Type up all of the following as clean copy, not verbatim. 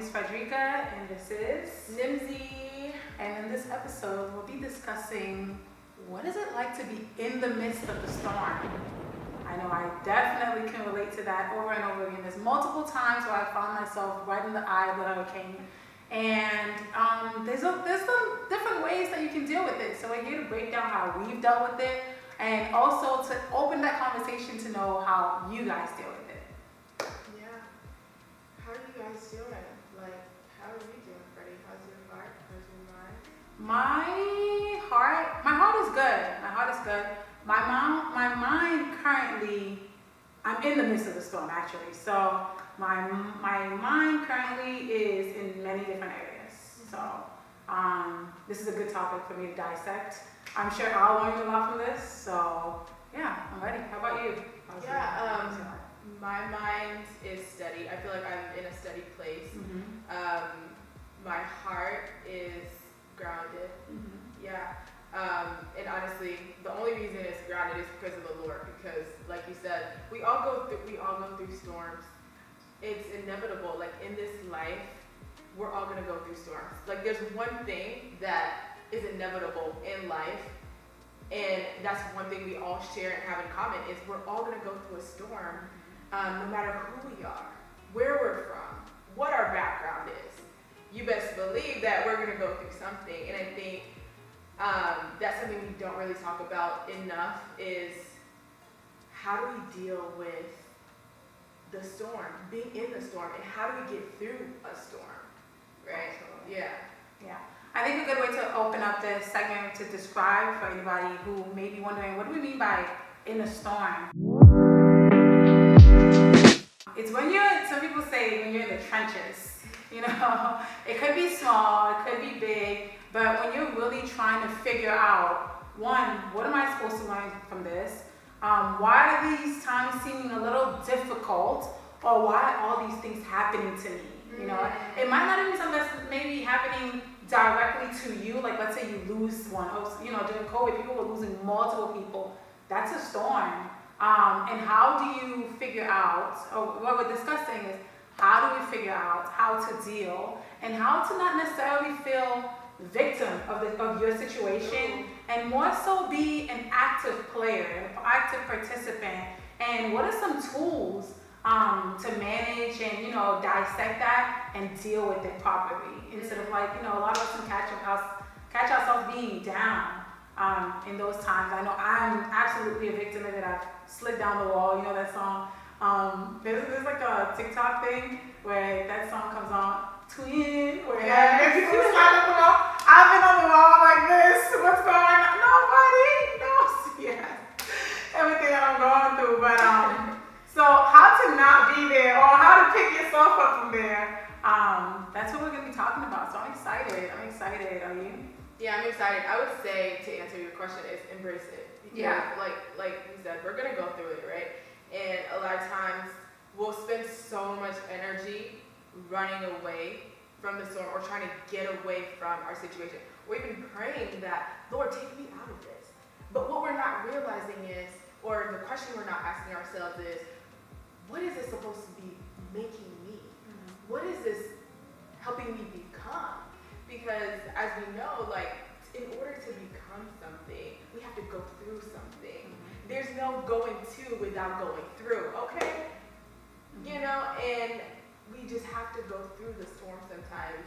is Frederica, and this is Nimsy. And in this episode, we'll be discussing what is it like to be in the midst of the storm. I know I definitely can relate to that over and over again. There's multiple times where I found myself right in the eye of the hurricane. And there's some different ways that you can deal with it. So we're here to break down how we've dealt with it, and also to open that conversation to know how you guys deal with it. Yeah. How are you guys doing? Like, how are you doing, Freddie? How's your heart? How's your mind? My heart is good. My heart is good. My mind currently, I'm in the midst of the storm actually. So my mind currently is in many different areas. So this is a good topic for me to dissect. I'm sure I'll learn a lot from this. So yeah, I'm ready. How about you? My mind is steady. I feel like I'm in a steady place. Mm-hmm. My heart is grounded. Mm-hmm. Yeah. And honestly, the only reason it's grounded is because of the Lord. Because, like you said, we all go through storms. It's inevitable. Like in this life, we're all gonna go through storms. Like there's one thing that is inevitable in life, and that's one thing we all share and have in common is we're all gonna go through a storm, no matter who we are, where we're from, what our background is. You best believe that we're gonna go through something, and I think that's something we don't really talk about enough is how do we deal with the storm, being in the storm, and how do we get through a storm, right? Absolutely. Yeah. I think a good way to open up this segment to describe for anybody who may be wondering, what do we mean by in a storm? It's when some people say when you're in the trenches, you know, it could be small, it could be big, but when you're really trying to figure out, one, what am I supposed to learn from this? Why are these times seeming a little difficult, or why are all these things happening to me? You know, it might not even be something that's maybe happening directly to you. Like let's say you lose one. You know, during COVID, people were losing multiple people. That's a storm. And how do you figure out, or what we're discussing is how do we figure out how to deal and how to not necessarily feel victim of your situation, and more so be an active player, an active participant. And what are some tools to manage and, you know, dissect that and deal with it properly, instead of like, you know, a lot of us can catch ourselves being down in those times. I know I'm absolutely a victim of it. I've slid down the wall, you know that song. There's like a TikTok thing where that song comes on, Twin, where people slide up the wall. I've been on the wall like this. What's going on? Nobody knows yet everything that I'm going through. But so how to not be there, or how to pick yourself up from there. That's what we're gonna be talking about. So I'm excited. Are you? Yeah, I'm excited. I would say, to answer your question, is embrace it. Because like you said, we're gonna go through it, right? And a lot of times we'll spend so much energy running away from the storm or trying to get away from our situation. We're even praying that, Lord, take me out of this. But what we're not realizing is, or the question we're not asking ourselves is, what is this supposed to be making me? Mm-hmm. What is this helping me become? Because as we know, like, in order to become something, we have to go through something. Mm-hmm. There's no going to without going through, okay? Mm-hmm. You know, and we just have to go through the storm sometimes.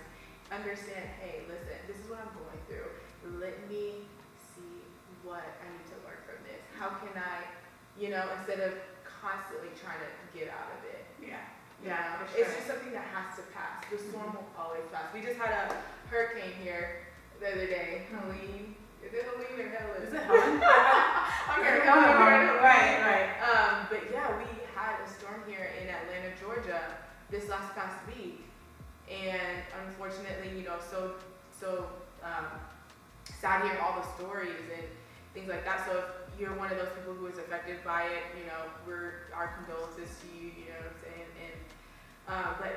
Understand, hey, listen, this is what I'm going through. Let me see what I need to learn from this. How can I, you know, instead of constantly trying to get out of it. Yeah, for sure. It's just something that has to pass. The storm will always pass. We just had a hurricane here the other day. Helene. Is it Helene or Helen? Is it Helen? I'm here. Right. Right. But yeah, we had a storm here in Atlanta, Georgia, this past week, and unfortunately, you know, so sad hearing all the stories and things like that. So if you're one of those people who is affected by it, you know, our condolences to you. You know what I'm saying? And but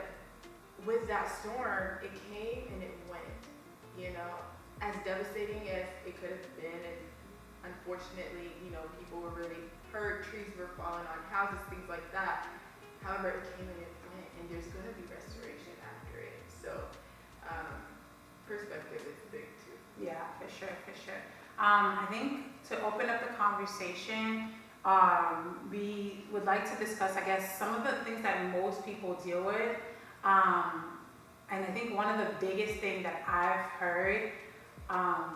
with that storm, it came and it went. You know, as devastating as it could have been, and unfortunately, you know, people were really hurt. Trees were falling on houses, things like that. However, it came and it went, and there's going to be restoration after it. So perspective is big too. Yeah, for sure, for sure. I think to open up the conversation, we would like to discuss, I guess, some of the things that most people deal with. And I think one of the biggest things that I've heard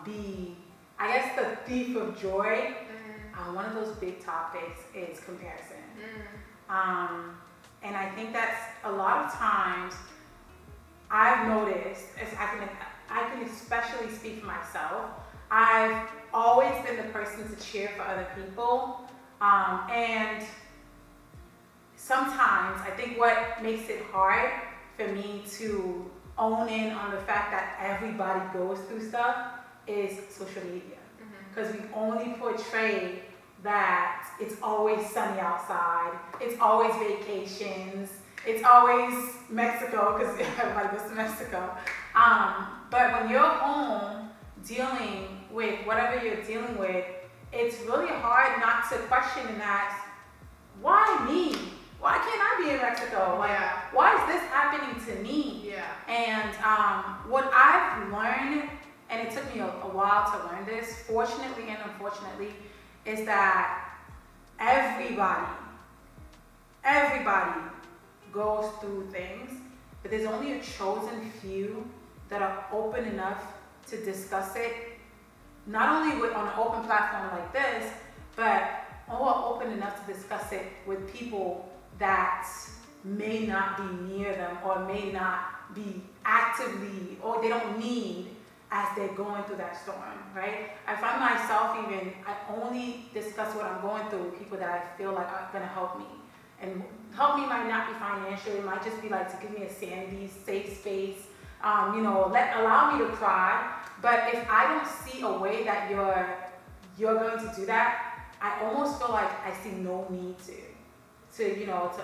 be, I guess, the thief of joy. One of those big topics is comparison. And I think that's a lot of times I've noticed, as I can especially speak for myself, I've always been the person to cheer for other people. And sometimes I think what makes it hard for me to own in on the fact that everybody goes through stuff is social media. Because we only portray that it's always sunny outside, it's always vacations, it's always Mexico, because everybody goes to Mexico. But when you're home dealing with whatever you're dealing with, it's really hard not to question and ask, why me? Why can't I be in Mexico? Like, why is this happening to me? And what I've learned, and it took me a while to learn this, fortunately and unfortunately, is that everybody goes through things, but there's only a chosen few that are open enough to discuss it, not only on an open platform like this, but all open enough to discuss it with people that may not be near them or may not be actively, or they don't need as they're going through that storm, right? I find myself I only discuss what I'm going through with people that I feel like are gonna help me. And help me might not be financial, it might just be like to give me a sanity, safe space, allow me to cry. But if I don't see a way that you're going to do that, I almost feel like I see no need to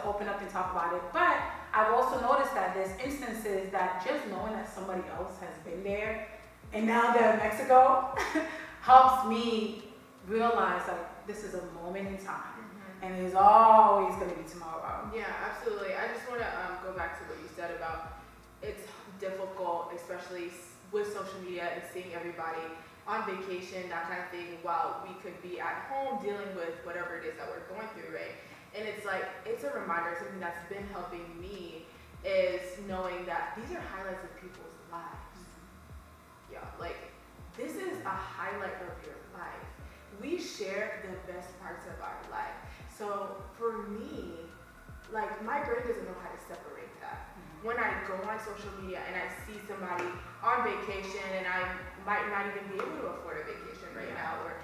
open up and talk about it. But I've also noticed that there's instances that just knowing that somebody else has been there and now they're in Mexico helps me realize like this is a moment in time, and there's always going to be tomorrow. Yeah, absolutely. I just want to go back to what you said about it's difficult, especially with social media and seeing everybody on vacation, that kind of thing, while we could be at home dealing with whatever it is that we're going through, right? And it's like, it's a reminder, something that's been helping me is knowing that these are highlights of people's lives. Yeah, like, this is a highlight of your life. We share the best parts of our life. So for me, like, my brain doesn't know how to separate that. When I go on social media and I see somebody on vacation and I might not even be able to afford a vacation right now, or,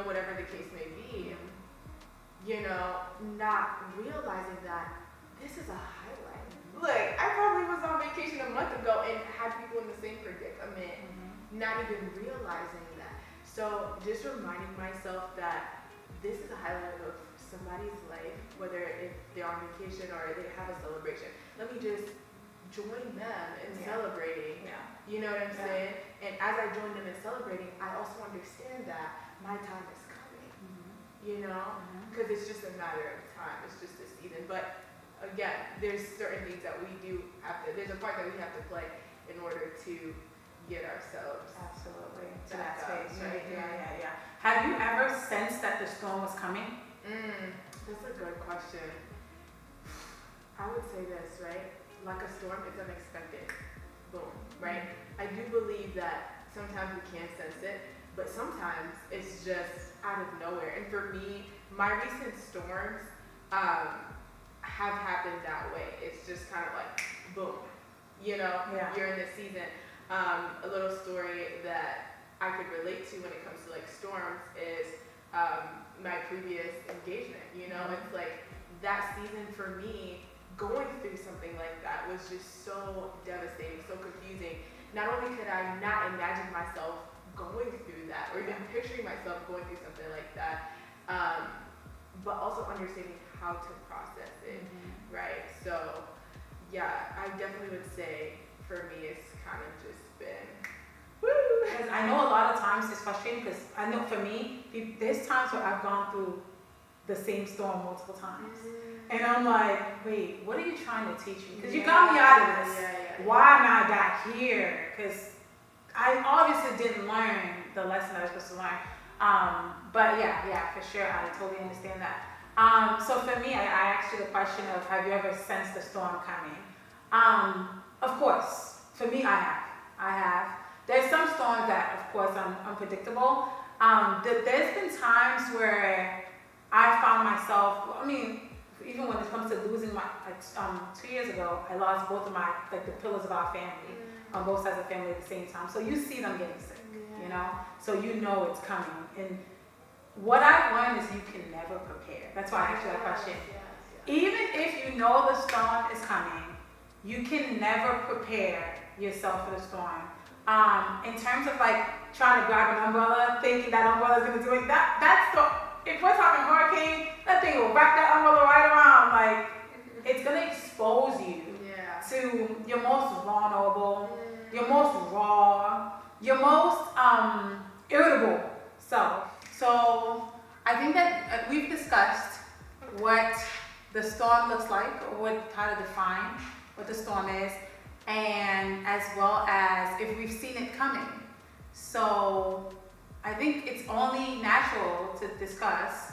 whatever the case may be, not realizing that this is a highlight. Like, I probably was on vacation a month ago and had people in the same predicament, not even realizing that. So just reminding myself that this is a highlight of somebody's life, whether if they're on vacation or they have a celebration. Let me just join them in celebrating. You know what I'm saying? And as I join them in celebrating, I also understand that my time is coming. Because it's just a matter of time. It's just a season. But again, there's certain things that we do have to, there's a part that we have to play in order to get ourselves absolutely to that space, right? Yeah. Have you ever sensed that the storm was coming? That's a good question. I would say this, right? Like a storm is unexpected. Boom, right? I do believe that sometimes we can sense it, but sometimes it's just out of nowhere. And for me, my recent storms have happened that way. It's just kind of like, boom, you're in this season. A little story that I could relate to when it comes to like storms is my previous engagement. It's like that season for me, going through something like that was just so devastating, so confusing. Not only could I not imagine myself going through that or even picturing myself going through something like that, but also understanding how to process it, right? So yeah, I definitely would say for me it's kind of just been Because I know a lot of times it's frustrating because I know for me, there's times where I've gone through the same storm multiple times. And I'm like, wait, what are you trying to teach me? Because you got me out of this. Why am I back here? Because I obviously didn't learn the lesson I was supposed to learn. But yeah, for sure, I totally understand that. So for me, I asked you the question of, have you ever sensed the storm coming? Of course, for me, I have. There's some storms that, of course, are unpredictable. There's been times where I found myself, I mean, even when it comes to losing my, 2 years ago, I lost both of my, the pillars of our family, on both sides of the family at the same time. So you see them getting sick, you know? So you know it's coming. And what I've learned is you can never prepare. That's why I asked you that question. Even if you know the storm is coming, you can never prepare yourself for the storm. In terms of like trying to grab an umbrella, thinking that umbrella is going to do it, that's the, if we're talking hurricane, that thing will wrap that umbrella right around. Like, it's going to expose you to your most vulnerable, your most raw, your most irritable self. So I think that we've discussed what the storm looks like, or how to define what the storm is, and as well as if we've seen it coming. So I think it's only natural to discuss,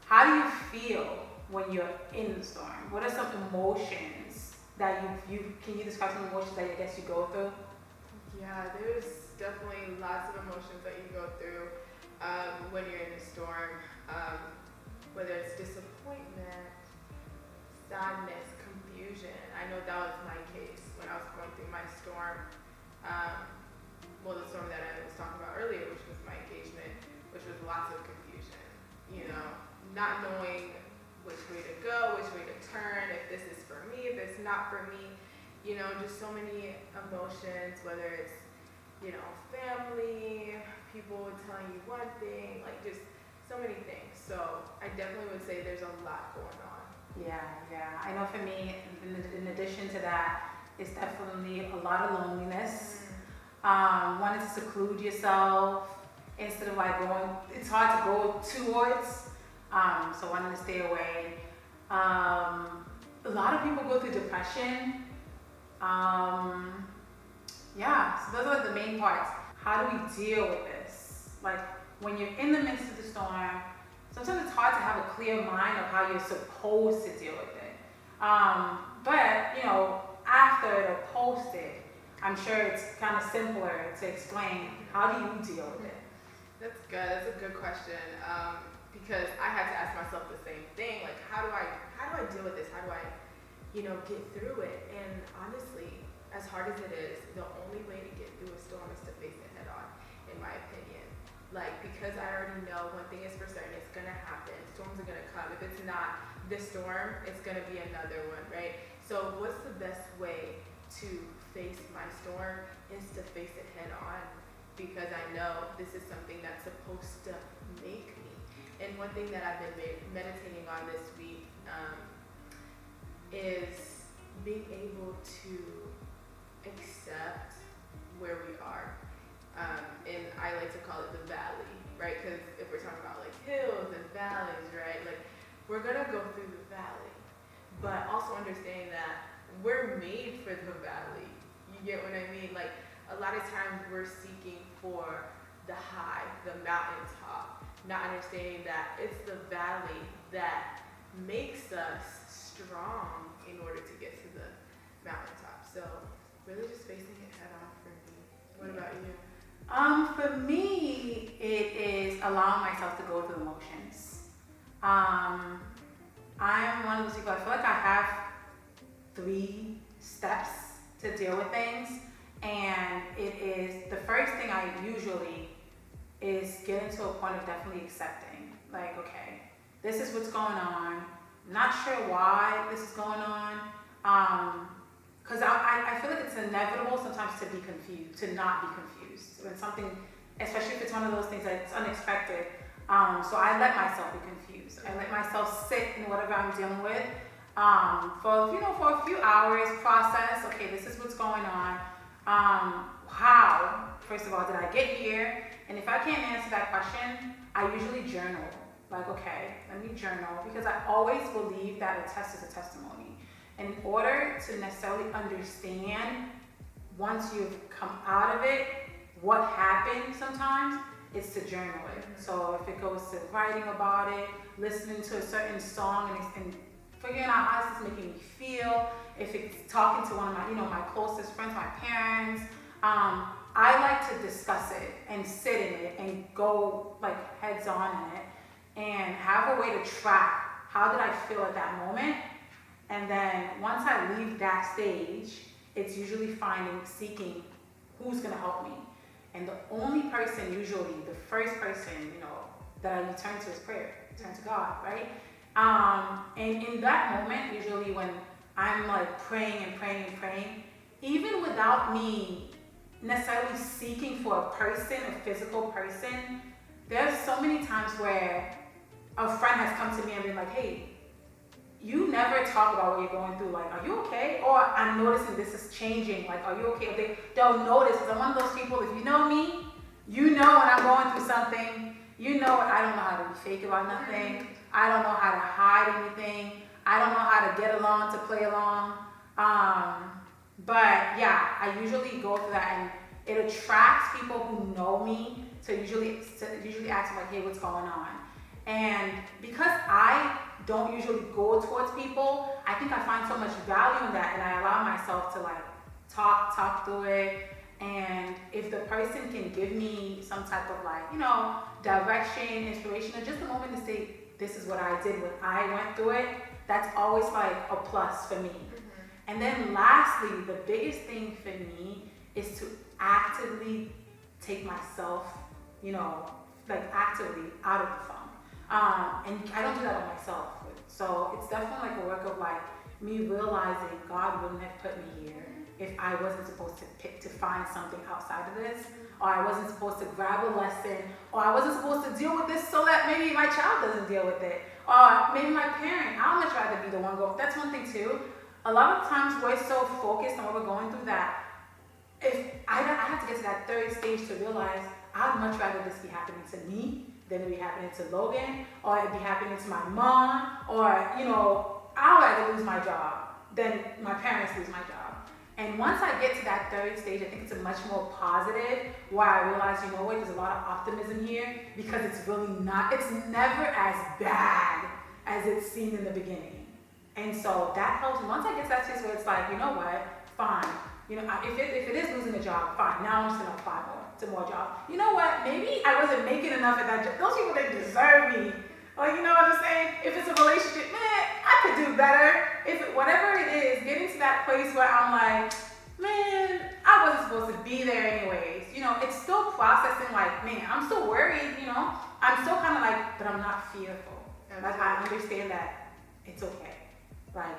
how do you feel when you're in the storm? What are some emotions that can you describe some emotions that I guess you go through? Yeah, there's definitely lots of emotions that you go through when you're in a storm, whether it's disappointment, sadness, confusion. I know that was my case when I was going through my storm. The storm that I was talking about earlier, which was my engagement, which was lots of confusion. You know, not knowing which way to go, which way to turn, if this is for me, if it's not for me. You know, just so many emotions, whether it's, you know, family, people telling you one thing, like just so many things. So I definitely would say there's a lot going on. Yeah. I know for me, in addition to that, it's definitely a lot of loneliness. Wanting to seclude yourself instead of like going, it's hard to go towards, so wanting to stay away. A lot of people go through depression. So those are the main parts. How do we deal with this? Like, when you're in the midst of the storm, sometimes it's hard to have a clear mind of how you're supposed to deal with it. But, you know, after or post it, I'm sure it's kind of simpler to explain, how do you deal with it? That's good. That's a good question. Because I had to ask myself the same thing. Like, how do I deal with this? How do I, get through it? And honestly, as hard as it is, the only way to get through a storm is to face it head on, in my opinion. Like, because I already know one thing is for certain, it's gonna happen. Storms are gonna come. If it's not this storm, it's gonna be another one, right? So what's the best way to face my storm is to face it head on, because I know this is something that's supposed to make me. And one thing that I've been meditating on this week is being able to accept where we are. And I like to call it the valley, right? Because if we're talking about like hills and valleys, right? Like, we're gonna go through the valley, but also understanding that we're made for the valley. You get what I mean? Like, a lot of times we're seeking for the high, the mountaintop, not understanding that it's the valley that makes us strong in order to get to the mountaintop. So really just facing it head on for me. What about you? For me, it is allowing myself to go through emotions. I'm one of those people, I feel like I have 3 steps to deal with things. And it is, the first thing I usually is getting to a point of definitely accepting. Like, okay, this is what's going on. Not sure why this is going on. Because I feel like it's inevitable sometimes to be confused, to not be confused. When something, especially if it's one of those things that's unexpected. So I let myself be confused. I let myself sit in whatever I'm dealing with for a few hours, process, okay, this is what's going on. How, first of all, did I get here? And if I can't answer that question, I usually journal. Like, okay, let me journal, because I always believe that a test is a testimony. In order to necessarily understand, once you've come out of it, what happened sometimes, is to journal it. So if it goes to writing about it, listening to a certain song and figuring out how this is making me feel, if it's talking to one of my, my closest friends, my parents, I like to discuss it and sit in it and go like heads on in it and have a way to track how did I feel at that moment. And then once I leave that stage, it's usually seeking who's gonna help me. And the only person, usually the first person, that I turn to is prayer, turn to God, right? And in that moment, usually when I'm like praying and praying and praying, even without me necessarily seeking for a person, a physical person, there's so many times where a friend has come to me and been like, hey, you never talk about what you're going through. Like, are you okay? Or I'm noticing this is changing. Like, are you okay? They'll notice. Because I'm one of those people, if you know me, you know when I'm going through something. You know I don't know how to be fake about nothing. I don't know how to hide anything. I don't know how to get along, to play along. But yeah, I usually go through that, and it attracts people who know me to usually ask me like, hey, what's going on? And because I don't usually go towards people, I think I find so much value in that, and I allow myself to like talk through it. And if the person can give me some type of like, direction, inspiration, or just a moment to say, this is what I did when I went through it, that's always like a plus for me. And then lastly, the biggest thing for me is to actively take myself, actively out of the funk. And I don't do that on myself. So it's definitely like a work of like me realizing God wouldn't have put me here if I wasn't supposed to find something outside of this, or I wasn't supposed to grab a lesson, or I wasn't supposed to deal with this so that maybe my child doesn't deal with it, or maybe my parent. I'd much rather be the one go. That's one thing too. A lot of times we're so focused on what we're going through that if I have to get to that third stage to realize I'd much rather this be happening to me than it be happening to Logan, or it be happening to my mom, or I'd rather lose my job than my parents lose my job. And once I get to that third stage, I think it's a much more positive, where I realize, there's a lot of optimism here, because it's never as bad as it seemed in the beginning. And so that helps. Once I get to that stage where it's like, you know what, fine. If it is losing a job, fine. Now I'm just gonna apply more jobs. You know what, maybe I wasn't making enough at that job. Those people, they deserve me. Like, you know what I'm saying? If it's a relationship, man, I could do better. Whatever it is, getting to that place where I'm like, man, I wasn't supposed to be there anyways. It's still processing like, man, I'm still worried, I'm still kind of like, but I'm not fearful. Like, I understand that it's okay. Like,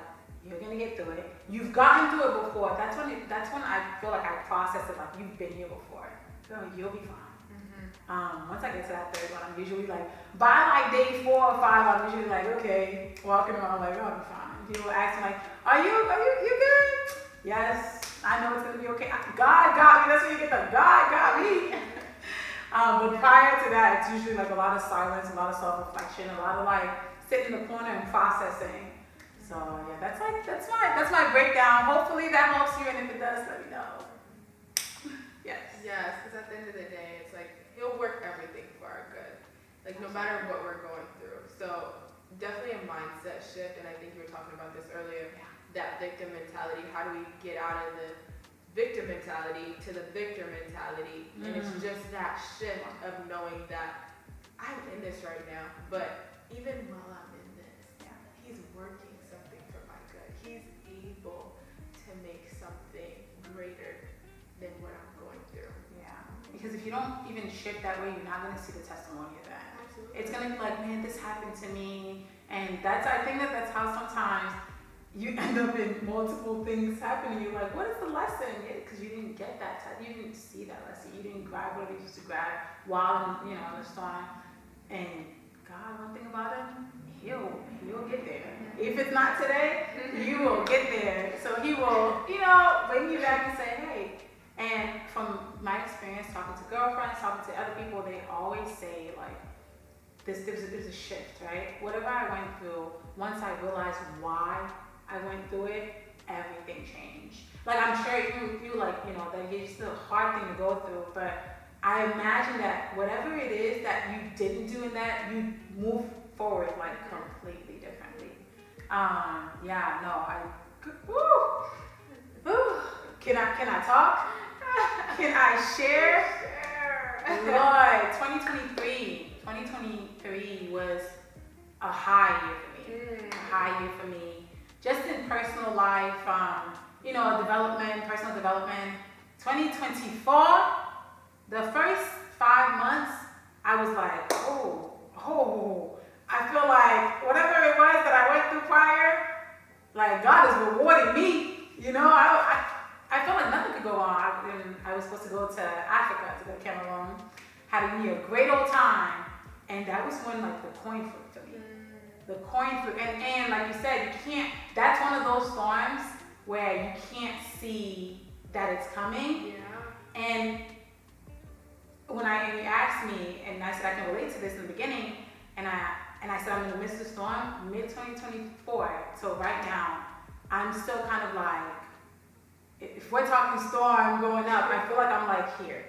you're gonna get through it. You've gotten through it before. That's when I feel like I process it like, you've been here before. So you'll be fine. Once I get to that third one, I'm usually like, by like day 4 or 5, I'm usually like, okay, walking around like, I'll be fine. People ask me like, are you good? Yes, I know it's gonna be okay. God got me. That's when you get the God got me. But prior to that, it's usually like a lot of silence, a lot of self-reflection, a lot of like sitting in the corner and processing. So yeah, that's my breakdown. Hopefully that helps you, and if it does, let me know. Yes, because at the end of the day, it's like, He'll work everything for our good. Like, no matter what we're going through. So, definitely a mindset shift, and I think you were talking about this earlier, that victim mentality. How do we get out of the victim mentality to the victor mentality? And it's just that shift of knowing that I'm in this right now, but even while I'm in this, He's working something for my good. He's able to make something greater than what I'm going through. Yeah, because if you don't even shift that way, you're not going to see the testimony of that. Absolutely. It's going to be like, man, this happened to me, and I think that's how sometimes you end up in multiple things happening. You're like, what is the lesson? Yeah, because you didn't get that. You didn't see that lesson. You didn't grab what you used to grab while in the storm. And God, one thing about Him, He'll get there. If it's not today, you will get there. So He will, bring you back and say, hey. And from my experience talking to girlfriends, talking to other people, they always say like, there's a shift, right? Whatever I went through, once I realized why I went through it, everything changed. Like I'm sure you like, you know, that it's still a hard thing to go through, but I imagine that whatever it is that you didn't do in that, you move forward like completely differently. Yeah, no, Can I talk? Can I share? Lord, 2023 was a high year for me. A high year for me. Just in personal life, you know, personal development. 2024, the first 5 months, I was like, I feel like whatever it was that I went through prior, like God is rewarding me. You know, I felt like nothing could go on. I was supposed to go to Africa, to go to Cameroon. Had a great old time. And that was when like the coin flipped for me. The coin flip. And like you said, you can't, that's one of those storms where you can't see that it's coming. Yeah. And when you asked me, and I said I can relate to this in the beginning, and I said I'm in the midst of the storm, mid-2024. So right now, I'm still kind of like, if we're talking storm going up, I feel like I'm like here.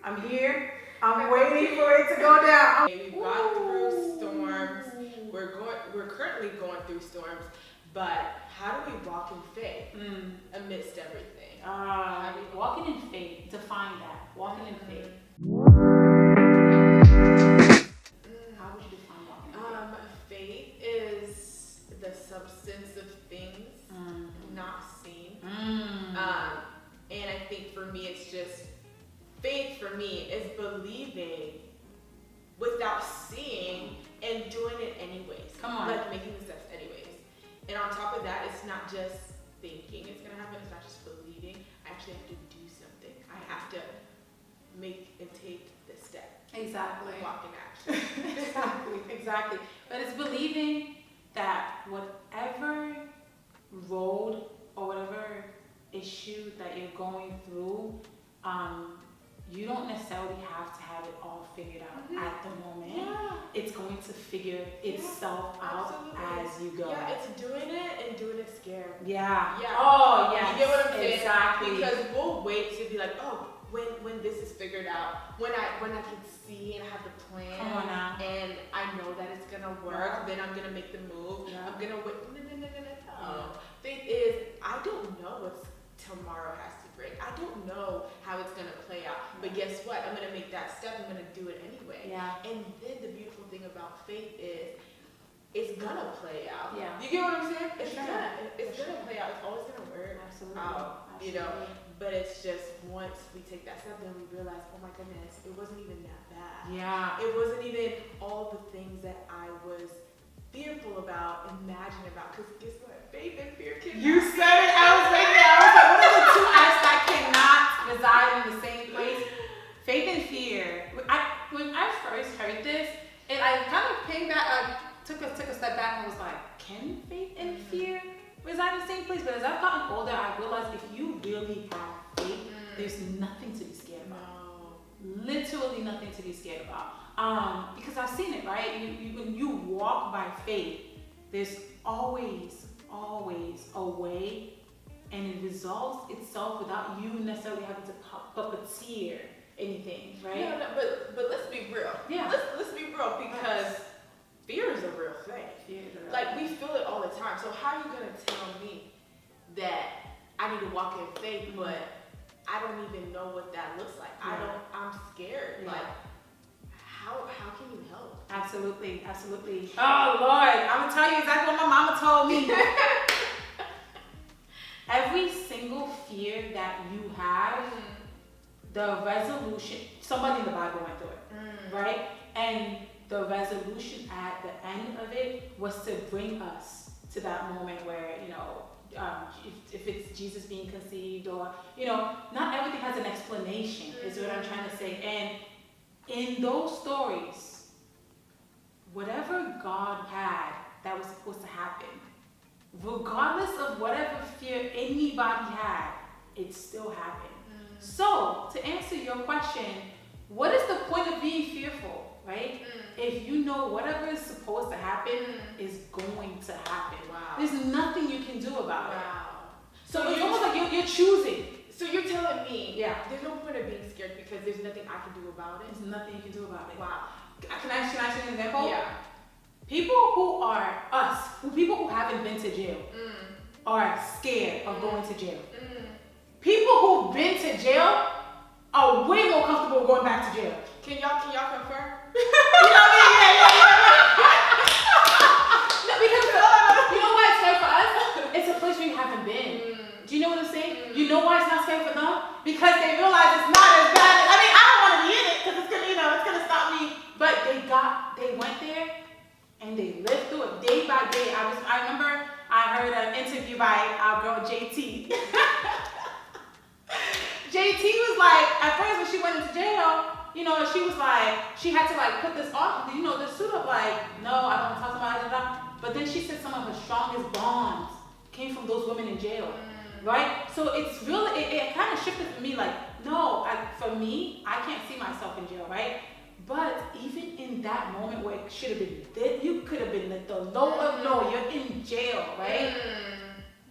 I'm here. I'm waiting for it to go down. We've gone through storms. We're currently going through storms, but how do we walk in faith amidst everything? Walking in faith. Define that. Walking in faith. How would you define walking in faith? Faith is the substance of things not seen. And I think for me, it's just faith. For me, is believing without seeing and doing it anyways. Come on, like making the steps anyways. And on top of that, it's not just thinking it's gonna happen. It's not just believing. I actually have to do something. I have to make and take the step. Exactly. Walk in action. Exactly. But it's believing that whatever road or whatever issue that you're going through, you don't necessarily have to have it all figured out at the moment. Yeah. It's going to figure itself out as you go. Yeah, it's doing it and doing it scared. Yeah. Yeah. Oh, yeah. You get what I'm saying? Exactly. Because we'll wait to be like, oh, when this is figured out, when I can see and have the plan, Come on now. and I know that it's gonna work, then I'm gonna make the move. Yeah. I'm gonna wait. No. Thing is, I don't know what tomorrow has to bring. I don't know how it's gonna play out. But guess what? I'm gonna make that step. I'm gonna do it anyway. Yeah. And then the beautiful thing about faith is, it's gonna play out. Yeah. You get what I'm saying? It's Sure. gonna play out. It's always gonna work Absolutely. out. You know. But it's just once we take that step, then we realize, oh my goodness, it wasn't even that bad. Yeah. It wasn't even all the things that I was fearful about, imagining about. Because guess what? Faith and fear cannot. You said it. I was waiting. I was like, what are the two acts that cannot reside in the same place? Faith and fear. When I first heard this, I kind of came back. I took a step back and was like, can faith and fear reside in the same place? But as I've gotten older, I realized if you really have faith, there's nothing to be scared about. Literally nothing to be scared about. Because I've seen it, right? When you walk by faith, there's always a way, and it resolves itself without you necessarily having to puppeteer anything, right? No, but let's be real. Yeah. Let's be real, because fear is a real thing. Like, we feel it all the time. So how are you gonna tell me that I need to walk in faith, but I don't even know what that looks like? Yeah. I'm scared. Yeah. Like, how can you help? Absolutely. Oh Lord, I'm gonna tell you exactly what my mama told me. Every single fear that you have, the resolution, somebody in the Bible went through it, right? And the resolution at the end of it was to bring us to that moment where, you know, if it's Jesus being conceived, or, you know, not everything has an explanation, is what I'm trying to say. And in those stories, whatever God had that was supposed to happen, regardless of whatever fear anybody had, it still happened. So, to answer your question, what is the point of being fearful, right? If you know whatever is supposed to happen is going to happen. Wow. There's nothing you can do about it. So it's almost like you're choosing. So you're telling me there's no point of being scared because there's nothing I can do about it? There's nothing you can do about it. Wow. Can I show you an example? Yeah. People who are people who haven't been to jail are scared of going to jail. People who've been to jail are way more comfortable going back to jail. Can y'all confirm? You know what I mean? No, because you know why it's scary for us? It's a place where you haven't been. Do you know what I'm saying? You know why it's not scary for them? Because they realize it's not as bad. I mean, I don't want to be in it because it's gonna, it's gonna stop me. But they went there and they lived through it day by day. I remember I heard an interview by our girl JT. JT was like, at first when she went into jail, she was like, she had to like put this on, this suit up like, no, I don't talk about it. But then she said some of her strongest bonds came from those women in jail, right? So it's really, it kind of shifted for me like, no, for me, I can't see myself in jail, right? But even in that moment where it should have been, you could have been at the low of low, you're in jail, right?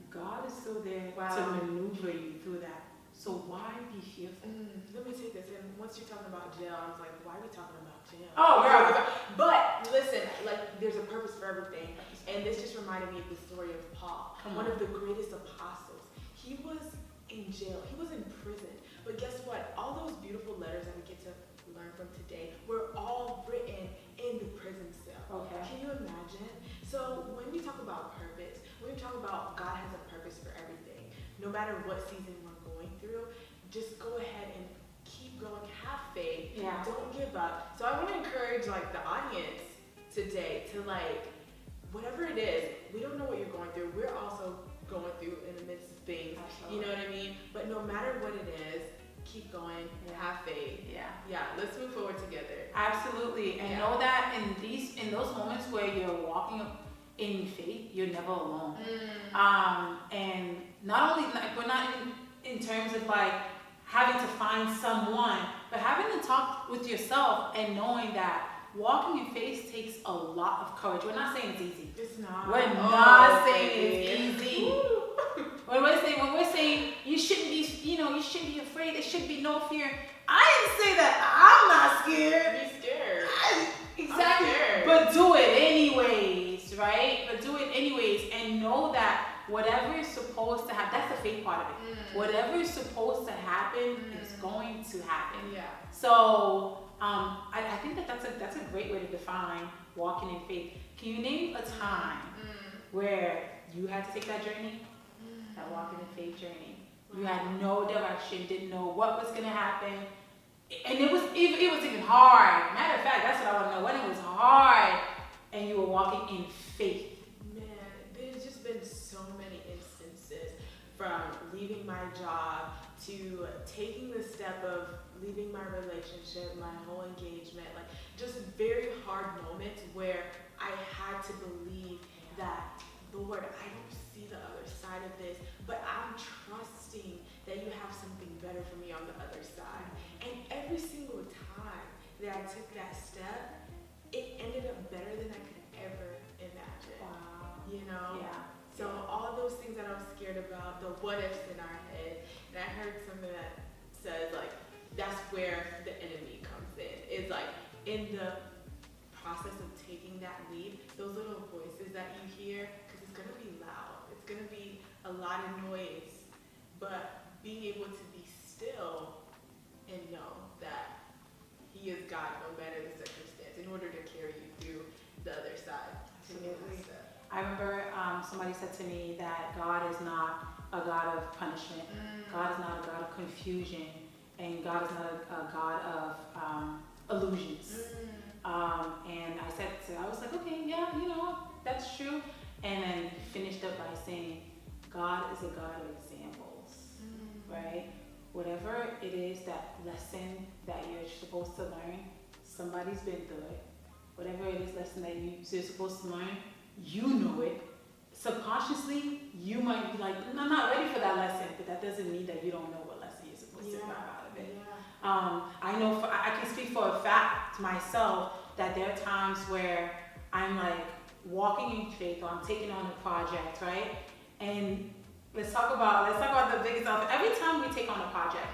God is still there to maneuver you through that. So why be fearful? Let me take this. And once you're talking about jail, I was like, why are we talking about jail? Oh, girl. But listen, like there's a purpose for everything. And this just reminded me of the story of Paul, one of the greatest apostles. He was in jail. He was in prison. But guess what? All those beautiful letters that we get to learn from today were all written in the prison cell. Okay. Can you imagine? So when we talk about purpose, when we talk about God has a purpose for everything, no matter what season we're going through, just go ahead and keep going, have faith, don't give up. So I want to encourage like the audience today to like, whatever it is, we don't know what you're going through. We're also going through in the midst of things. Absolutely. You know what I mean? But no matter what it is, keep going, have faith. Yeah, let's move forward together. Absolutely. And know that in those moments where you're walking in faith, you're never alone. And not only like we're not in terms of like having to find someone, but having to talk with yourself and knowing that walking in faith takes a lot of courage. We're not saying it's easy. It's not. We're not saying it's easy. When we're saying you shouldn't be, you shouldn't be afraid. There should be no fear. I didn't say that I'm not scared. Be scared. Exactly. Scared. But do it anyways, right? But do it anyways, and know that whatever is supposed to happen, that's the faith part of it. Whatever is supposed to happen is going to happen. Yeah. So I think that's a great way to define walking in faith. Can you name a time where you had to take that journey, that walking in faith journey? You had no direction, didn't know what was gonna happen, and it was even hard. Matter of fact, that's what I want to know. When it was hard, and you were walking in faith. Man, there's just been so many instances from leaving my job to taking the step of leaving my relationship, my whole engagement, like just very hard moments where I had to believe that, Lord, I don't see the other side of this, but I'm trusting that you have something better for me on the other side. And every single time that I took that step, it ended up better than I could ever imagine. Wow. Yeah. So all those things that I'm scared about, the what ifs in our head, and I heard something that says like, that's where the enemy comes in. It's like in the process of taking that leap, those little voices that you hear, because it's going to be loud, it's going to be a lot of noise, but being able to be still and know that he is God no matter the circumstance in order to carry you through the other side. Absolutely. I remember somebody said to me that God is not a God of punishment. God is not a God of confusion. And God is not a God of illusions. And I was like, okay, yeah, that's true. And then finished up by saying, God is a God of examples, right? Whatever it is, that lesson that you're supposed to learn, somebody's been through it. Whatever it is, lesson that you're supposed to learn, you know it. Subconsciously, you might be like, no, I'm not ready for that lesson, but that doesn't mean that you don't know what lesson you're supposed to grab out of it. I know I can speak for a fact myself that there are times where I'm like walking in faith or I'm taking on a project, right? And let's talk about the biggest elephant. Every time we take on a project,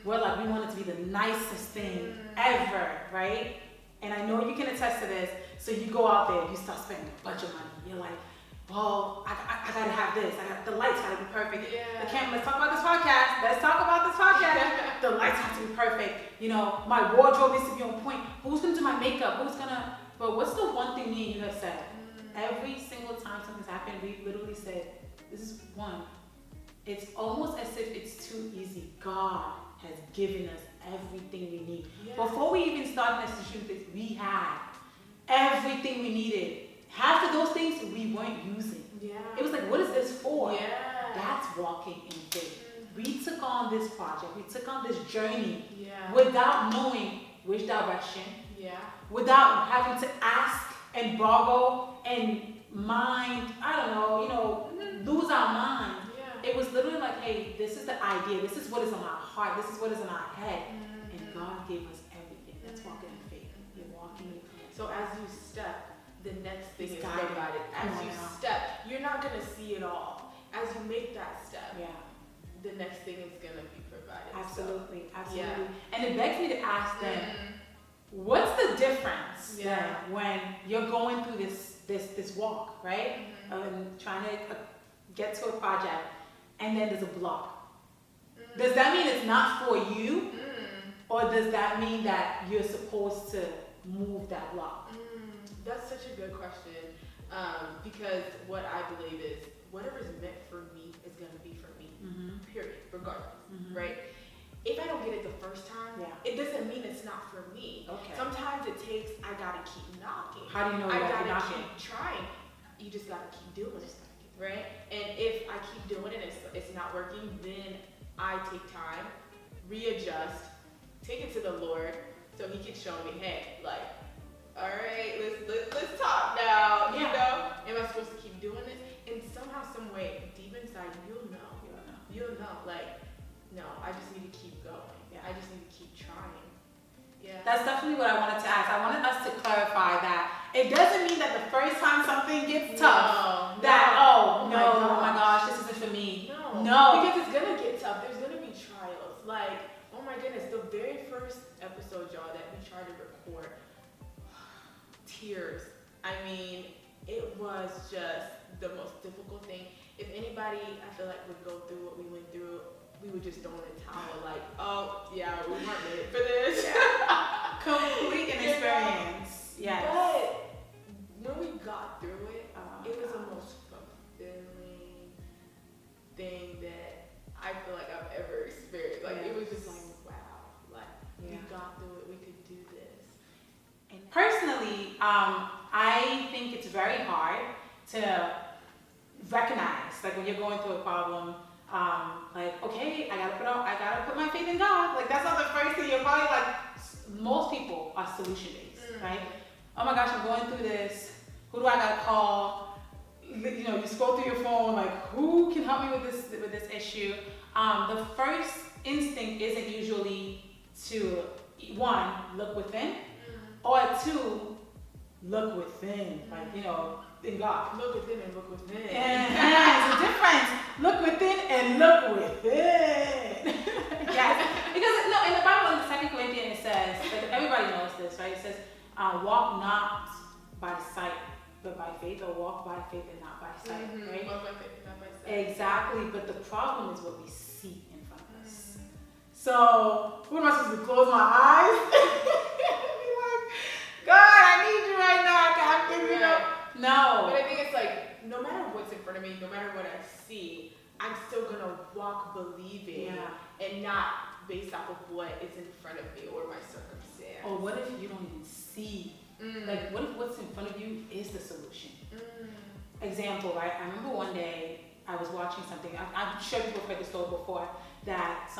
we're like, we want it to be the nicest thing ever, right? And I know you can attest to this. So you go out there, you start spending a bunch of money. You're like, well, I gotta have this. The lights gotta be perfect. Yeah. The camera, let's talk about this podcast. The lights have to be perfect. You know, my wardrobe needs to be on point. Who's gonna do my makeup? But what's the one thing me and you have said? Every single time something's happened, we literally said, this is one. It's almost as if it's too easy. God has given us everything we need. Yes. Before we even started this shoot this, we had everything we needed. Half of those things we weren't using. Yeah. It was like, what is this for? Yeah. That's walking in faith. We took on this project. We took on this journey without knowing which direction. Yeah. Without having to ask and borrow and mind, lose our mind. Yeah. It was literally like, hey, this is the idea. This is what is in our heart. This is what is in our head. And God gave us everything. That's walking in faith. You're walking in faith. So as you step, the next thing is provided. As you step, you're not going to see it all. As you make that step, the next thing is going to be provided. Absolutely. And it begs me to ask them, what's the difference then when you're going through this walk, right? Trying to get to a project, and then there's a block. Does that mean it's not for you? Or does that mean that you're supposed to move that block? That's such a good question, because what I believe is whatever is meant for me is going to be for me, period, regardless, right? If I don't get it the first time, it doesn't mean it's not for me. Okay. Sometimes it takes, I gotta keep knocking. How do you know I gotta keep trying. You just gotta keep doing it, right? And if I keep doing it and it's not working, then I take time, readjust, take it to the Lord so He can show me, hey, like, all right, let's talk now. You know, am I supposed to keep doing this? And somehow, some way, deep inside, you'll know. Like, no, I just need to keep going. Yeah. I just need to keep trying. Yeah. That's definitely what I wanted to ask. I wanted us to clarify that it doesn't mean that the first time something gets tough, oh my gosh, this isn't for me. No. Because it's gonna get tough. There's gonna be trials. Like, oh my goodness, the very first episode, y'all, that we tried to record, tears. I mean, it was just the most difficult thing. If anybody, I feel like, would go through what we went through, we would just throw in the towel, like, oh, yeah, we weren't made for this. Complete inexperience. Yes. But when we got through it, it was the most fulfilling thing that I feel like I've ever experienced. Like, it was just like, wow, like, we got through it, we could do this. And personally, I think it's very hard to recognize, like, when you're going through a problem, like, okay, I gotta put my faith in God. Like, that's not the first thing. You're probably like, most people are solution based, right? Oh my gosh, I'm going through this. Who do I gotta call? You scroll through your phone, like, who can help me with this issue? The first instinct isn't usually to, one, look within, or two, look within, like, in God. Look within and look within. There's a difference. Look within and look within. Yes. Because in the Bible, in 2 Corinthians, it says, like, everybody knows this, right? It says, walk not by sight, but by faith, or walk by faith and not by sight, right? Walk by faith and not by sight. Exactly. But the problem is what we see in front of us. So, who am I supposed to close my eyes? Be like, God, I need you right now. I can't figure it out. No. But I think it's like, no matter what's in front of me, no matter what I see, I'm still going to walk believing and not based off of what is in front of me or my circumstance. Or what if you don't even see? Like, what if what's in front of you is the solution? Example, right? I remember one day I was watching something. I'm sure people have heard this story before, that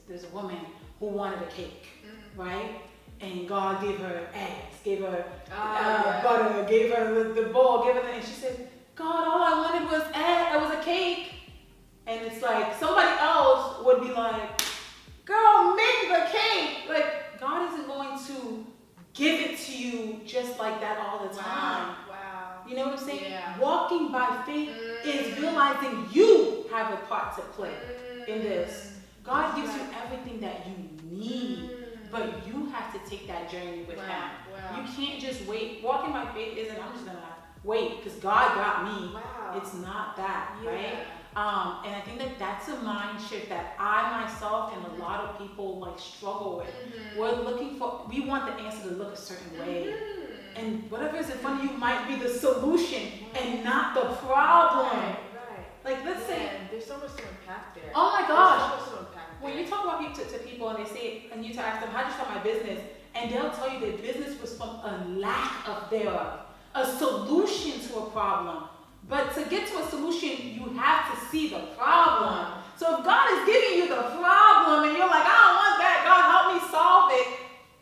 there's a woman who wanted a cake, right? And God gave her eggs, gave her butter, gave her the bowl, gave her and she said, God, all I wanted was a cake. And it's like, somebody else would be like, girl, make the cake. Like, God isn't going to give it to you just like that all the time. Wow. You know what I'm saying? Yeah. Walking by faith is realizing you have a part to play in this. God gives you everything that you need, but you have to take that journey with Him. Wow. You can't just wait. Walking by faith isn't, I'm just going to wait because God got me. Wow. It's not that, Yeah. right? And I think that that's a mind shift that I myself and a lot of people like struggle with. We want the answer to look a certain way. And whatever is in front of you might be the solution and not the problem. Right. Like, let's say, there's so much to unpack there. oh my gosh. There's so much to unpack there. When you talk about people to people and they say, and you ask them, how'd you start my business? And they'll tell you their business was from a lack of thereof, a solution to a problem. But to get to a solution, you have to see the problem. So if God is giving you the problem and you're like, I don't want that, God help me solve it,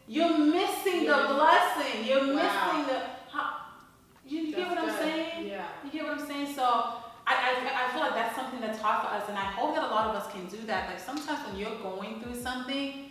you're missing the blessing. You're missing you get what I'm saying? Yeah. You get what I'm saying? So I feel like that's something that's hard for us, and I hope that a lot of us can do that. Like sometimes when you're going through something,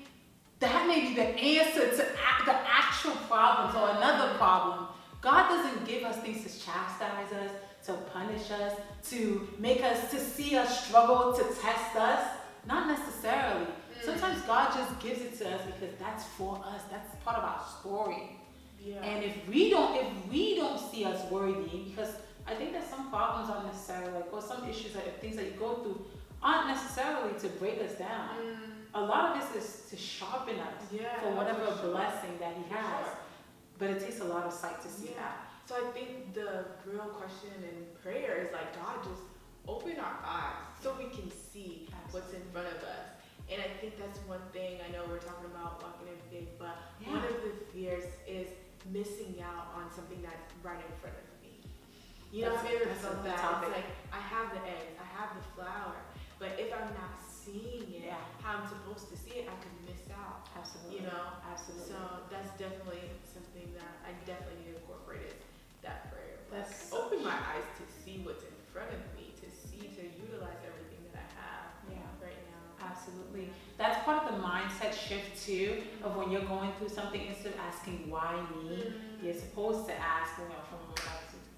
that may be the answer to the actual problems or another problem. God doesn't give us things to chastise us, to punish us, to make us, to see us struggle, to test us. Not necessarily. Sometimes God just gives it to us because that's for us. That's part of our story. Yeah. And if we don't see us worthy, because I think that some problems aren't necessarily like, or some issues or things that you go through aren't necessarily to break us down. A lot of this is to sharpen us for whatever blessing that He has. But it takes a lot of sight to see that. So I think the real question in prayer is like, God, just open our eyes so we can see what's in front of us. And I think that's one thing. I know we're talking about walking in faith, but one of the fears is missing out on something that's right in front of me. You know, I've ever felt that. It's like, I have the eggs, I have the flour, but if I'm not seeing it how I'm supposed to see it, I could miss out. Absolutely. You know? Absolutely. So that's definitely something that I definitely need to incorporate is that prayer. That's open my eyes to see what's in front of me, to utilize everything that I have right now. Absolutely. That's part of the mindset shift too, of when you're going through something, instead of asking why me, you're supposed to ask,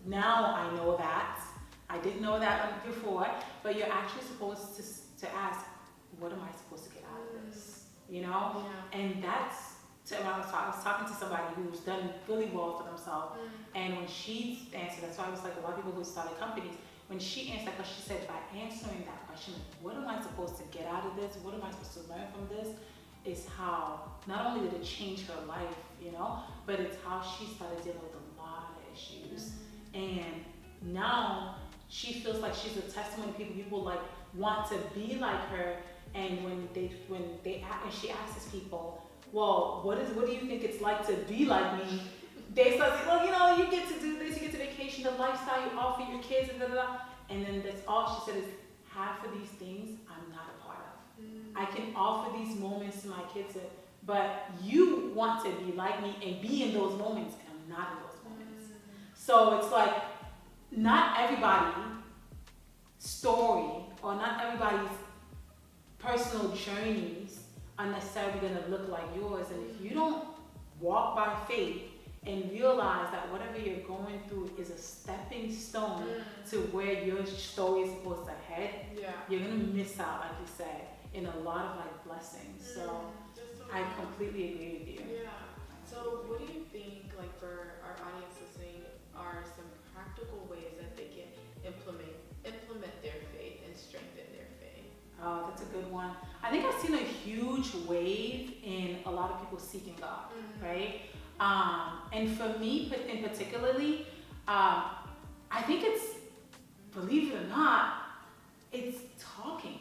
now I know that. I didn't know that before, but you're actually supposed to ask, what am I supposed to get out of this? You know? Yeah. And that's, when I was talking to somebody who's done really well for themselves, and when she answered, that's why I was like, a lot of people who started companies, when she answered that question, she said, by answering that question, what am I supposed to get out of this? What am I supposed to learn from this? Is how, not only did it change her life, you know, but it's how she started dealing with a lot of issues. And now she feels like she's a testimony. People like want to be like her. And when she asks people, well, what do you think it's like to be like me? They start saying, well, you know, you get to do this, you get to vacation, the lifestyle you offer your kids, and And then that's all she said is, half of these things I'm not a part of. I can offer these moments to my kids, but you want to be like me and be in those moments, and I'm not in those moments. So it's like, not everybody's story or not everybody's personal journeys are necessarily going to look like yours. And if you don't walk by faith and realize that whatever you're going through is a stepping stone to where your story is supposed to head, you're going to miss out, like you said, in a lot of like blessings. So I completely agree with you. Yeah. So what do you think, like, for our audience listening, are some practical ways that they can implement their faith and strengthen their faith? Oh, that's a good one. I think I've seen a huge wave in a lot of people seeking God, right? And for me, in particularly, I think it's, believe it or not, it's talking.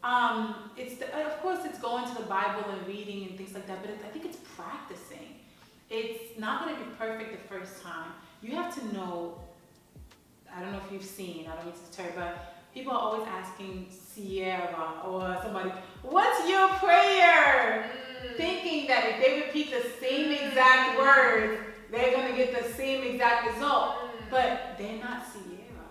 Of course, it's going to the Bible and reading and things like that, but I think it's practicing. It's not going to be perfect the first time. You have to know, I don't know if you've seen, I don't mean to deter, but people are always asking Sierra or somebody, what's your prayer? Thinking that if they repeat the same exact words, they're going to get the same exact result. But they're not Sierra.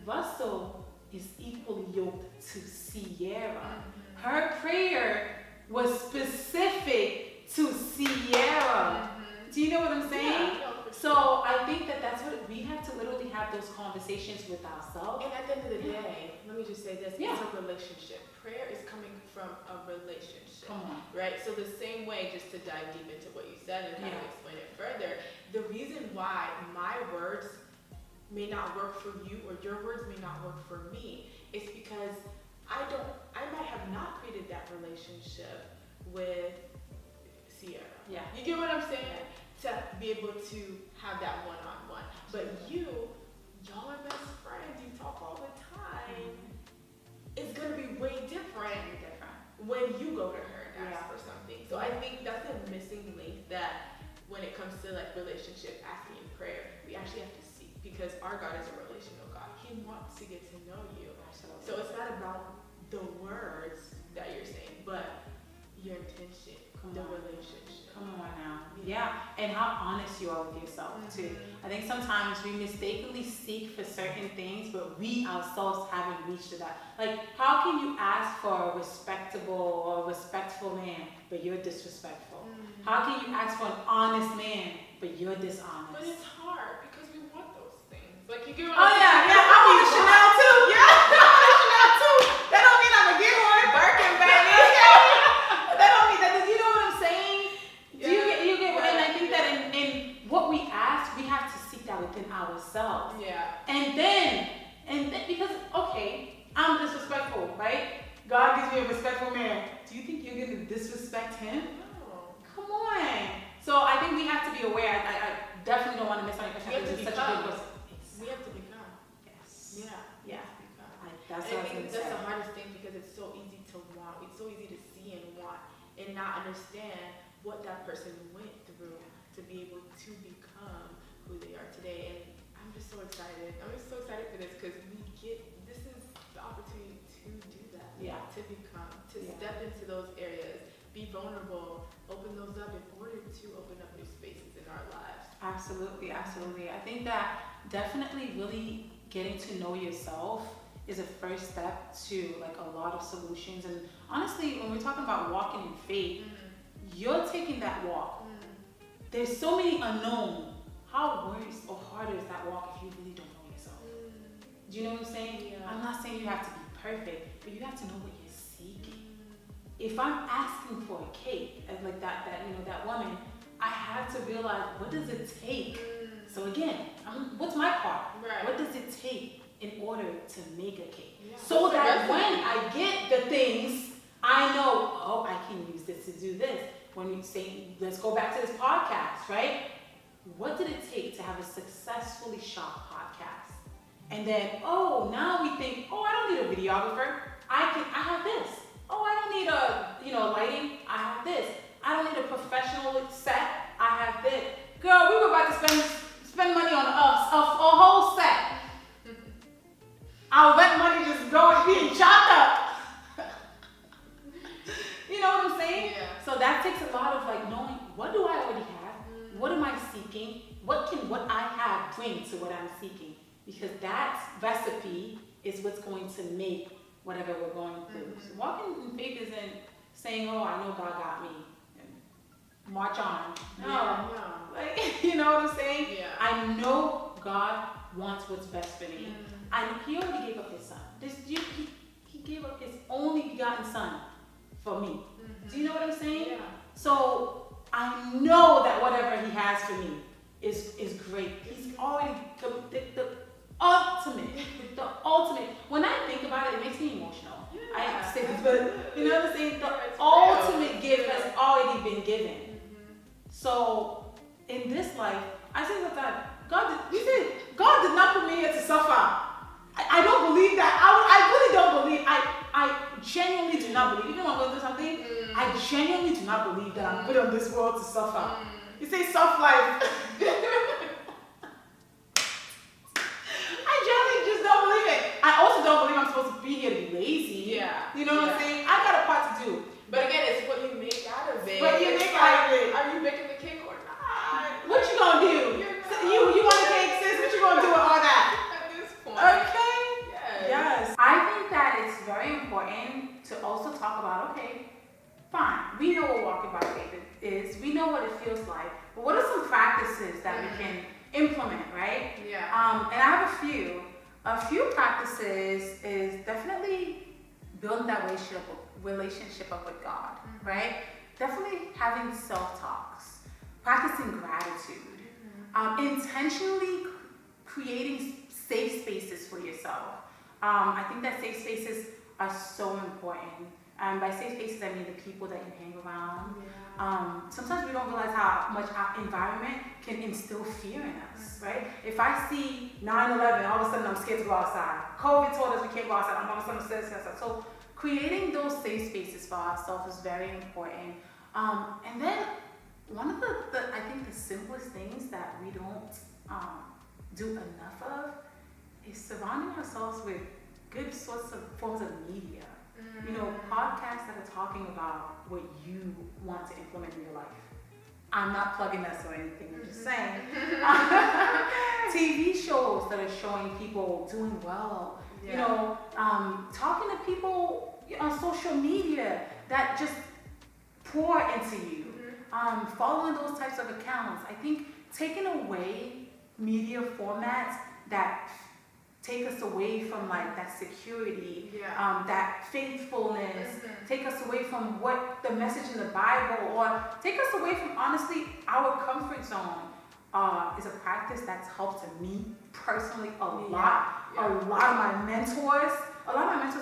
Russell is equally yoked to Sierra. Her prayer was specific to Sierra. Do you know what I'm saying? Yeah, no, for So sure. I think that that's what we have to literally have those conversations with ourselves. And at the end of the day, let me just say this, Yeah. it's a relationship. Prayer is coming from a relationship, Come on. right? So the same way, just to dive deep into what you said and kind of explain it further, the reason why my words may not work for you or your words may not work for me is because I might have not created that relationship with Sierra. Yeah. You get what I'm saying? To be able to have that one-on-one. But y'all are best friends, you talk all the time. It's gonna be way different when you go to her and ask for something. So I think that's a missing link that when it comes to like relationship, asking in prayer, we actually have to seek because our God is a relational God. He wants to get to know you. Absolutely. So it's not about the words that you're saying, but your intention, the relationship. Come on now. Yeah, and how honest you are with yourself too. I think sometimes we mistakenly seek for certain things, but we ourselves haven't reached to that. Like, how can you ask for a respectable or respectful man, but you're disrespectful? How can you ask for an honest man, but you're dishonest? But it's hard because we want those things. Like you get what Oh I'm yeah, saying? yeah. I want a Chanel too. Yeah, I want a Chanel too. That don't mean I'm gonna get one. Birkin, baby. That don't mean that. You know what I'm saying? Do you get what? And I think that in what we ask, we have to seek that within ourselves. Yeah. And then because okay, I'm disrespectful, right? God gives me a respectful man. Do you think you're gonna disrespect him? No. Come on. So I think we have to be aware. I definitely don't want to miss my question. We have to It's such a become. good question. We have to become. Yes. Yeah. Yeah. Become. That's And what I was I think gonna that's say. the hardest thing because it's so easy to want. It's so easy to see and want and not understand what that person went through to be able to become who they are today. And I'm just so excited. I'm just so excited for this because this is the opportunity to do that. Yeah. To become, to step into those areas, be vulnerable, open those up in order to open up new spaces in our lives. Absolutely, absolutely. I think that definitely really getting to know yourself is a first step to like a lot of solutions. And honestly, when we're talking about walking in faith, you're taking that walk. There's so many unknown. How worse or harder is that walk if you really don't know yourself? Do you know what I'm saying? Yeah. I'm not saying you have to be perfect, but you have to know what you're seeking. If I'm asking for a cake, as like that woman, I have to realize what does it take. So again, what's my part? Right. What does it take in order to make a cake? Yeah. So that when I get the things, I know, oh, I can use this to do this. When we say, let's go back to this podcast, right? What did it take to have a successfully shot podcast? And then, oh, now we think, oh, I don't need a videographer. I have this. Oh, I don't need lighting. I have this. I don't need a professional set. I have this. Girl, we were about to spend money on a whole set. I'll let money just go and being chopped up. You know what I'm saying? Yeah. So that takes a lot of like knowing what do I already have? What am I seeking? What can what I have bring to what I'm seeking? Because that recipe is what's going to make whatever we're going through. So walking in faith isn't saying, oh, I know God got me. And march on. No. Yeah, Like, you know what I'm saying? Yeah. I know God wants what's best for me. And he already gave up his son. He gave up his only begotten son for me. Do you know what I'm saying? Yeah. So I know that whatever he has for me is great. He's already the ultimate. The ultimate. When I think about it, it makes me emotional. Yeah. I say this, but you know what I'm saying? The ultimate gift has already been given. So in this life, I say that God did not put me here to suffer. I don't believe that. I really don't believe. I genuinely do not believe. Even when I'm going through something, I genuinely do not believe that I'm put on this world to suffer. You say soft life. I genuinely just don't believe it. I also don't believe I'm supposed to be here to be lazy. Yeah. You know what I'm saying? I got a part to do. But again, it's what you make out of it. What you It's make like, out of it. Are you making the cake or not? What you gonna do? You want a cake, sis? What you gonna do with all that? At this point. Okay. Yes. I think that it's very important to also talk about, okay, fine, we know what walking by faith is. implement, right? Yeah. And I have a few. A few practices is definitely building that relationship up with God, right? Definitely having self-talks, practicing gratitude, intentionally creating safe spaces for yourself. I think that safe spaces are so important. By safe spaces, I mean the people that you hang around. Sometimes we don't realize how much our environment can instill fear in us, right? If I see 9/11, all of a sudden I'm scared to go outside. COVID told us we can't go outside. I'm all of a sudden scared to go outside. So creating those safe spaces for ourselves is very important. And then one of I think the simplest things that we don't do enough of is surrounding ourselves with good forms of media. You know, podcasts that are talking about what you want to implement in your life. I'm not plugging us or anything, I'm just saying. TV shows that are showing people doing well. You know, talking to people on social media that just pour into you. Following those types of accounts. I think taking away media formats that take us away from like that security, that faithfulness, take us away from what the message in the Bible, or take us away from honestly our comfort zone, is a practice that's helped me personally a lot. A lot of my mentors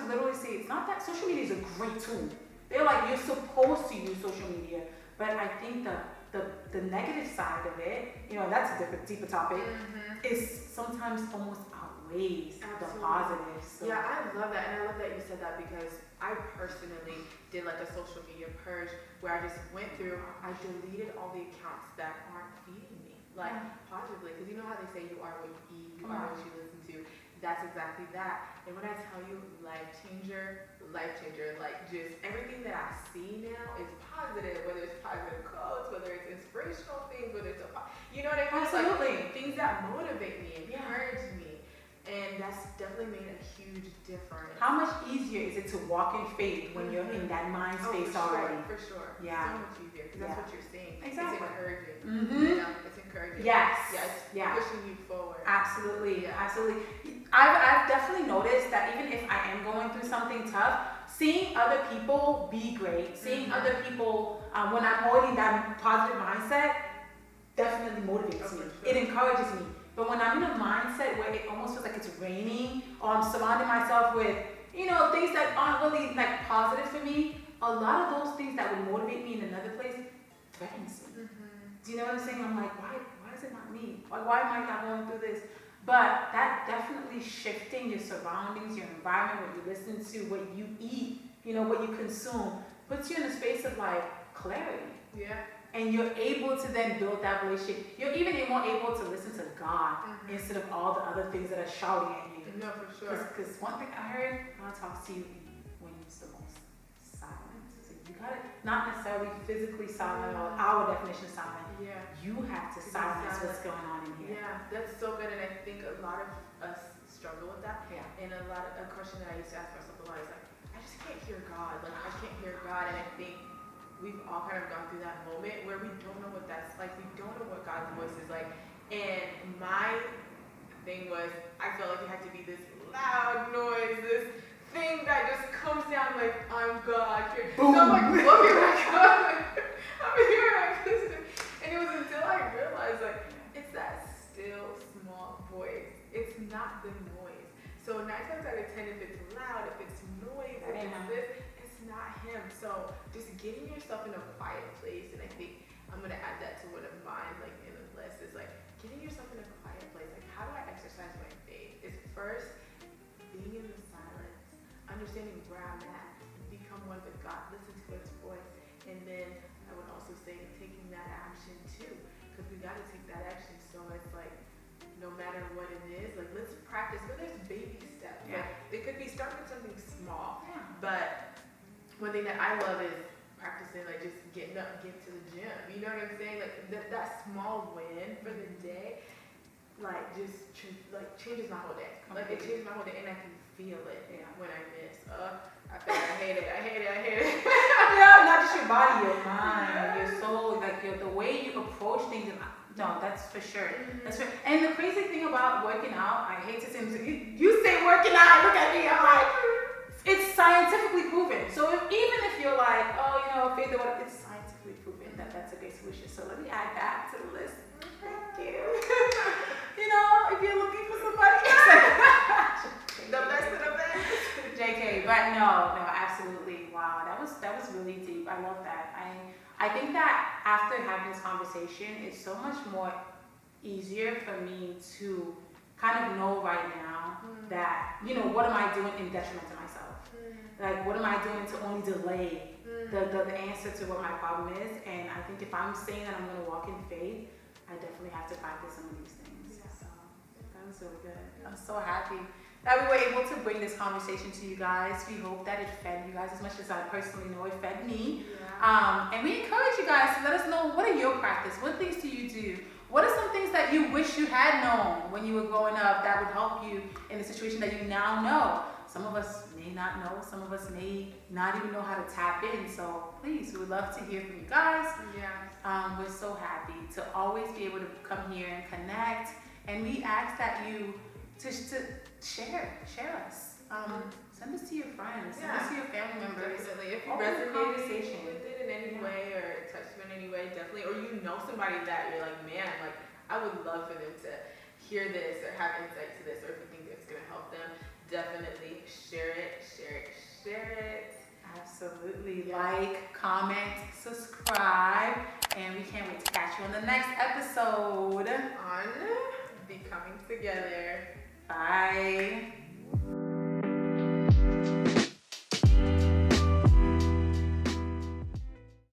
literally say it's not that social media is a great tool. They're like, you're supposed to use social media, but I think the negative side of it, you know, that's a deeper topic, is sometimes almost outweighs the positives. So. Yeah, I love that, and I love that you said that because I personally did like a social media purge where I just went through, I deleted all the accounts that aren't feeding me, like positively, because you know how they say you are what you eat, you are what you listen to. That's exactly that. And when I tell you life changer, like just everything that I see now is positive, whether it's positive quotes, whether it's inspirational things, whether it's you know what I mean? Absolutely. Like, things that motivate me, encourage me. And that's definitely made a huge difference. How much easier is it to walk in faith when you're in that mind space already? For sure. Yeah. So much easier because that's what you're saying. Exactly. It's encouraging. You know, it's encouraging. Yes. It's pushing you forward. Absolutely. Absolutely. I've definitely noticed that even if I am going through something tough, seeing other people be great, seeing other people when I'm holding that positive mindset definitely motivates me. Sure. It encourages me. But when I'm in a mindset where it almost feels like it's raining, or I'm surrounding myself with, you know, things that aren't really like positive for me, a lot of those things that would motivate me in another place threatens me. Do you know what I'm saying? I'm like, why is it not me? Why am I not going through this? But that definitely shifting your surroundings, your environment, what you listen to, what you eat, you know, what you consume, puts you in a space of like clarity. Yeah. And you're able to then build that relationship. You're even more able to listen to God instead of all the other things that are shouting at you. No, for sure. Because one thing I heard, God talks to you when it's the most silent. So you gotta, not necessarily physically silent or our definition of silent. Yeah. You have to silence what's going on in here. Yeah, that's so good. And I think a lot of us struggle with that. Yeah. And a question that I used to ask myself a lot is like, I just can't hear God. Like, I can't hear God. And I think we've all kind of gone through that moment where we don't know what that's like. We don't know what God's voice is like. And my thing was, I felt like it had to be this loud noise, this thing that just comes down like, I'm God. So I'm like, look at my God. I'm here. And it was until I realized, like, it's that still small voice. It's not the noise. So 9 times out of 10, if it's loud, if it's noise, if it's this, it's not Him. So just getting yourself in a quiet place, and I think I'm gonna add that to one of mine, like in the list, is like getting yourself in a quiet place. Like, how do I exercise my faith? Is first being in the silence, understanding where I'm at, become one with God, listen to His voice, and then I would also say taking that action too, because we gotta take that action. So it's like, no matter what it is, like let's practice. But there's baby steps. Yeah. Like, it could be starting with something small. Yeah. But one thing that I love is practicing, like just getting up, get to the gym. You know what I'm saying? Like that small win for the day, like just changes my whole day. Like it changes my whole day, and I can feel it when I miss. I hate it. Yeah, not just your body, your mind, your soul, like the way you approach things. And No, that's for sure. That's for, and the crazy thing about working out, I hate to say this, you say working out, look at me, I'm like, it's scientifically proven. So even if you're like, oh, you know, faith or whatever, it's scientifically proven that that's a great solution. So let me add that to the list. Thank you. You know, if you're looking for somebody, the best of the best. JK, but no, absolutely. Wow, that was really deep. I love that. I think that after having this conversation, it's so much more easier for me to kind of know right now that, you know, what am I doing in detriment to myself? Like, what am I doing to only delay the answer to what my problem is? And I think if I'm saying that I'm going to walk in faith, I definitely have to practice some of these things. Yeah. So that was really good. I'm so happy that we were able to bring this conversation to you guys. We hope that it fed you guys as much as I personally know it fed me. Yeah. And we encourage you guys to let us know, what are your practice? What things do you do? What are some things that you wish you had known when you were growing up that would help you in the situation that you now know? Some of us may not know. Some of us may not even know how to tap in. So please, we would love to hear from you guys. Yeah. We're so happy to always be able to come here and connect. And we ask that you to share us. Send this to your friends. Send this to your family members. Definitely. If you resonated with it in any way or it touched you in any way, definitely. Or you know somebody that you're like, man, like I would love for them to hear this or have insight to this, or if you think it's going to help them, definitely share it. Absolutely. Yeah. Like, comment, subscribe, and we can't wait to catch you on the next episode on Becoming Together.